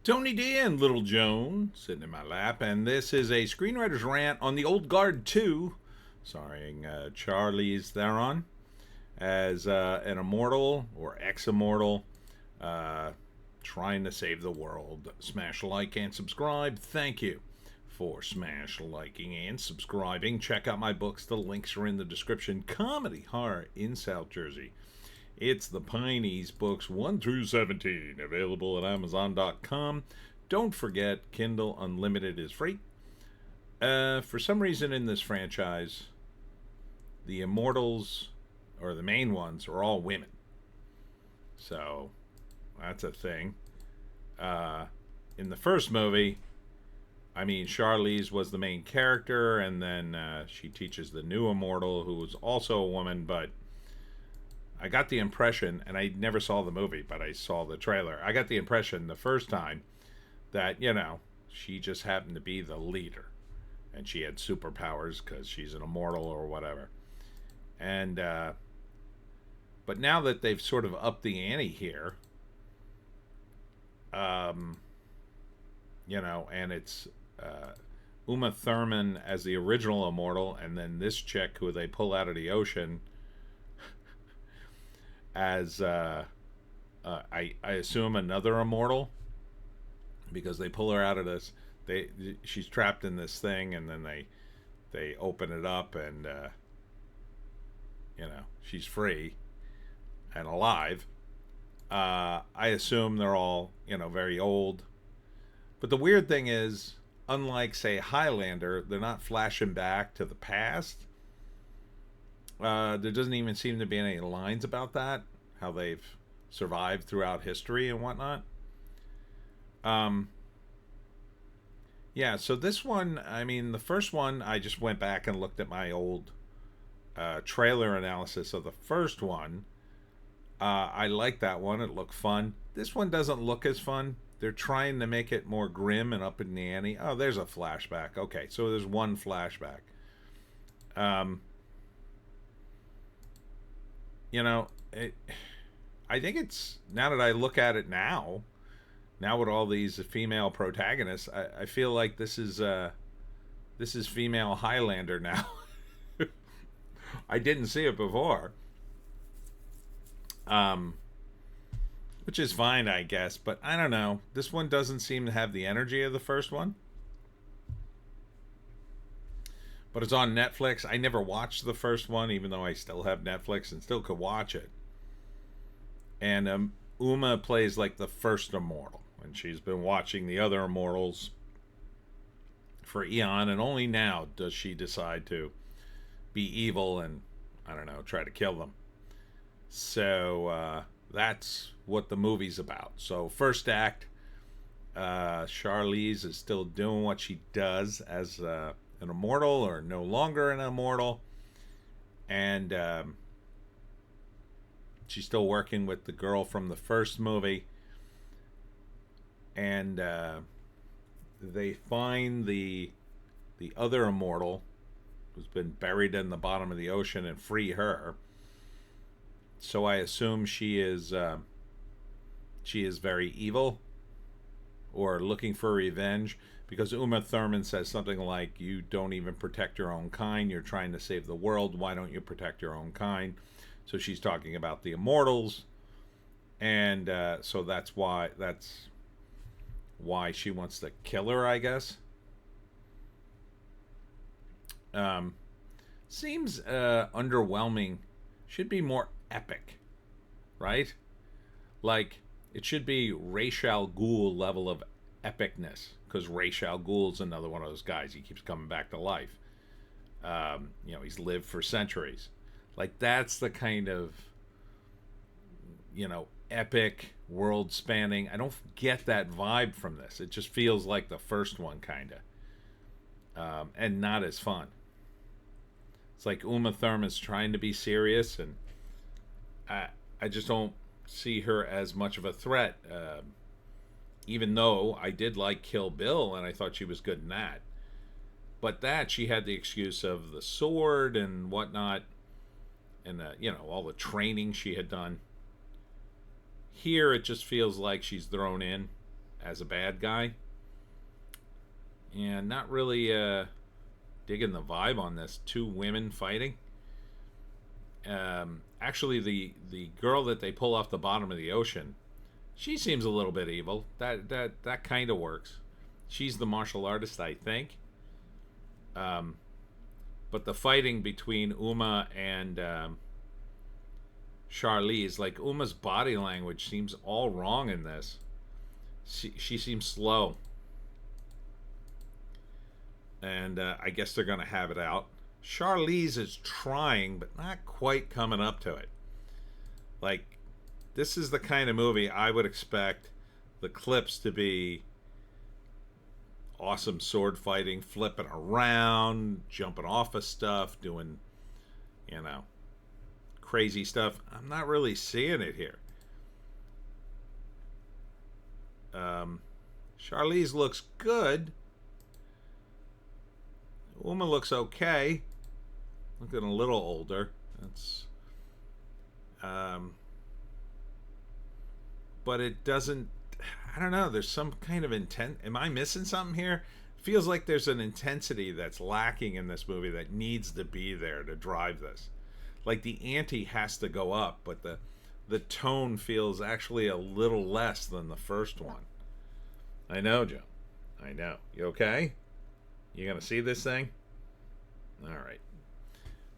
Tony D and Little Joan sitting in my lap, and this is a screenwriter's rant on The Old Guard 2, starring Charlize Theron as an immortal or ex-immortal uh, trying to save the world. Smash like and subscribe. Thank you for smash liking and subscribing. Check out my books. The links are in the description. Comedy Horror in South Jersey. It's the Pineys books 1 through 17, available at Amazon.com. Don't forget, Kindle Unlimited is free. For some reason in this franchise, the immortals, or the main ones, are all women. So, that's a thing. In the first movie, Charlize was the main character, and then she teaches the new immortal, who was also a woman, but I got the impression, and I never saw the movie, but I saw the trailer. I got the impression the first time that, she just happened to be the leader. And she had superpowers because she's an immortal or whatever. And, but now that they've sort of upped the ante here, and it's Uma Thurman as the original immortal, and then this chick who they pull out of the ocean as I assume another immortal, because they pull her out of this. She's trapped in this thing, and then they open it up, and she's free and alive. I assume they're all very old. But the weird thing is, unlike say Highlander, they're not flashing back to the past. There doesn't even seem to be any lines about that, how they've survived throughout history and whatnot. Yeah, so this one, the first one, I just went back and looked at my old trailer analysis of the first one. I like that one. It looked fun. This one doesn't look as fun. They're trying to make it more grim and up in the ante. Oh, there's a flashback. Okay, so there's one flashback. I think it's, now that I look at it now with all these female protagonists, I feel like this is female Highlander now. I didn't see it before, which is fine, I guess. But I don't know. This one doesn't seem to have the energy of the first one. But it's on Netflix. I never watched the first one, even though I still have Netflix and still could watch it. And Uma plays like the first immortal, and she's been watching the other immortals for eon, and only now does she decide to be evil and, I don't know, try to kill them. So that's what the movie's about. So first act, Charlize is still doing what she does as an immortal, or no longer an immortal, and she's still working with the girl from the first movie, and they find the other immortal who's been buried in the bottom of the ocean and free her. So I assume she is very evil, or looking for revenge, because Uma Thurman says something like, "You don't even protect your own kind. You're trying to save the world. Why don't you protect your own kind?" So she's talking about the immortals, and so that's why she wants to kill her, I guess. Seems underwhelming. Should be more epic, right? Like, it should be Ra's al Ghul level of epicness, because Ra's al Ghul's another one of those guys. He keeps coming back to life. He's lived for centuries. Like, that's the kind of, epic, world-spanning. I don't get that vibe from this. It just feels like the first one, kind of. And not as fun. It's like Uma Thurman's trying to be serious, and I just don't see her as much of a threat. Even though I did like Kill Bill, and I thought she was good in that. But that, she had the excuse of the sword and whatnot, and all the training she had done. Here it just feels like she's thrown in as a bad guy. And not really digging the vibe on this. Two women fighting. Actually, the girl that they pull off the bottom of the ocean, she seems a little bit evil. That kind of works. She's the martial artist, I think. But the fighting between Uma and Charlize, like Uma's body language seems all wrong in this. She seems slow. And I guess they're going to have it out. Charlize is trying, but not quite coming up to it. Like, this is the kind of movie I would expect the clips to be awesome sword fighting, flipping around, jumping off of stuff, doing, crazy stuff. I'm not really seeing it here. Charlize looks good. Uma looks okay. Looking a little older. That's but it doesn't, I don't know, there's some kind of intent. Am I missing something here? It feels like there's an intensity that's lacking in this movie that needs to be there to drive this. Like the ante has to go up, but the tone feels actually a little less than the first one. I know, Joe. I know. You okay? You gonna see this thing? All right.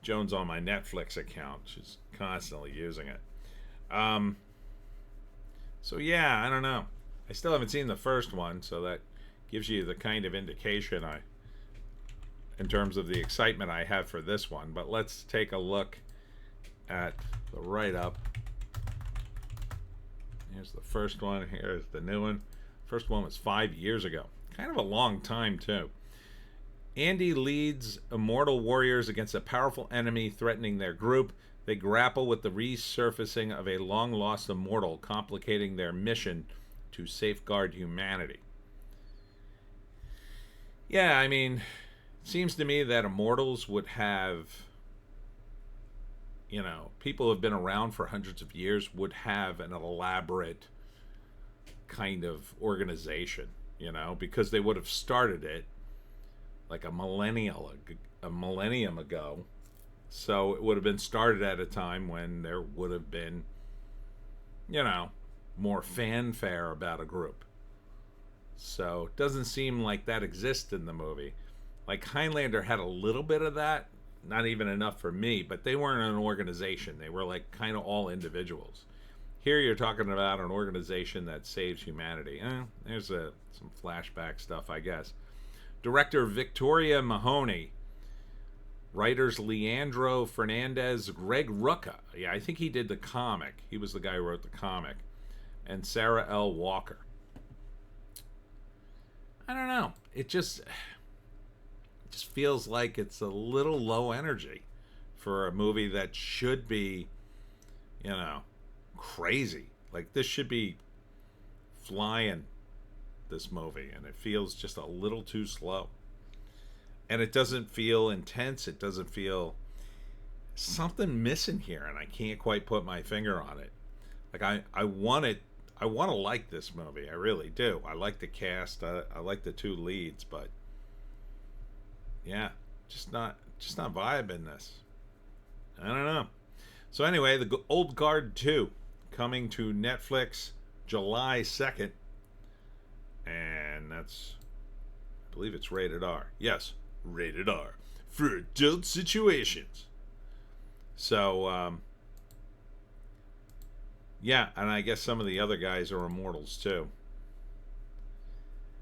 Joan's on my Netflix account. She's constantly using it. So yeah, I don't know. I still haven't seen the first one, so that gives you the kind of indication in terms of the excitement I have for this one. But let's take a look at the write-up. Here's the first one. Here's the new one. First one was 5 years ago. Kind of a long time, too. Andy leads immortal warriors against a powerful enemy threatening their group. They grapple with the resurfacing of a long-lost immortal, complicating their mission to safeguard humanity. Yeah, I mean, it seems to me that immortals would have, people who have been around for hundreds of years would have an elaborate kind of organization, because they would have started it like a millennium ago. So it would have been started at a time when there would have been, more fanfare about a group. So it doesn't seem like that exists in the movie. Like Highlander had a little bit of that, not even enough for me, but they weren't an organization. They were like kind of all individuals. Here you're talking about an organization that saves humanity. There's some flashback stuff, I guess. Director Victoria Mahoney. Writers Leandro Fernandez, Greg Rucka. Yeah, I think he did the comic. He was the guy who wrote the comic. And Sarah L. Walker. I don't know. It just feels like it's a little low energy for a movie that should be, crazy. Like, this should be flying, this movie. And it feels just a little too slow. And it doesn't feel intense. It doesn't feel something missing here, and I can't quite put my finger on it. Like I want to like this movie. I really do. I like the cast. I like the two leads, but yeah, just not vibing this. I don't know. So anyway, the Old Guard 2 coming to Netflix July 2nd, and that's, I believe it's rated R. Yes. Rated R for adult situations. So, yeah, and I guess some of the other guys are immortals too.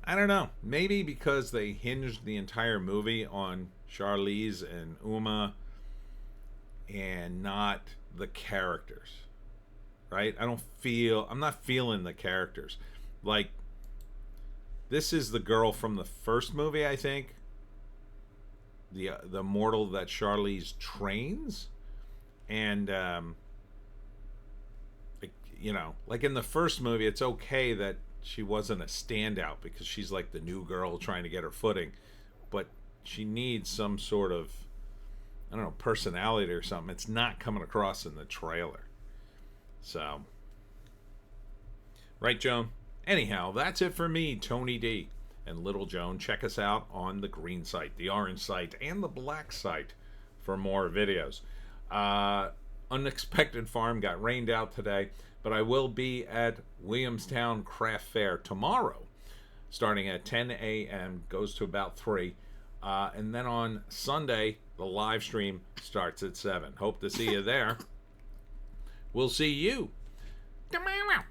I don't know. Maybe because they hinged the entire movie on Charlize and Uma and not the characters. Right? I'm not feeling the characters. Like, this is the girl from the first movie, I think. The mortal that Charlize trains, and like in the first movie, it's okay that she wasn't a standout because she's like the new girl trying to get her footing, but she needs some sort of, I don't know, personality or something. It's not coming across in the trailer. So, right, Joan? Anyhow, that's it for me, Tony D. And Little Joan. Check us out on the green site, the orange site, and the black site for more videos. Unexpected Farm got rained out today, but I will be at Williamstown Craft Fair tomorrow, starting at 10 a.m., goes to about 3. And then on Sunday, the live stream starts at 7. Hope to see you there. We'll see you tomorrow.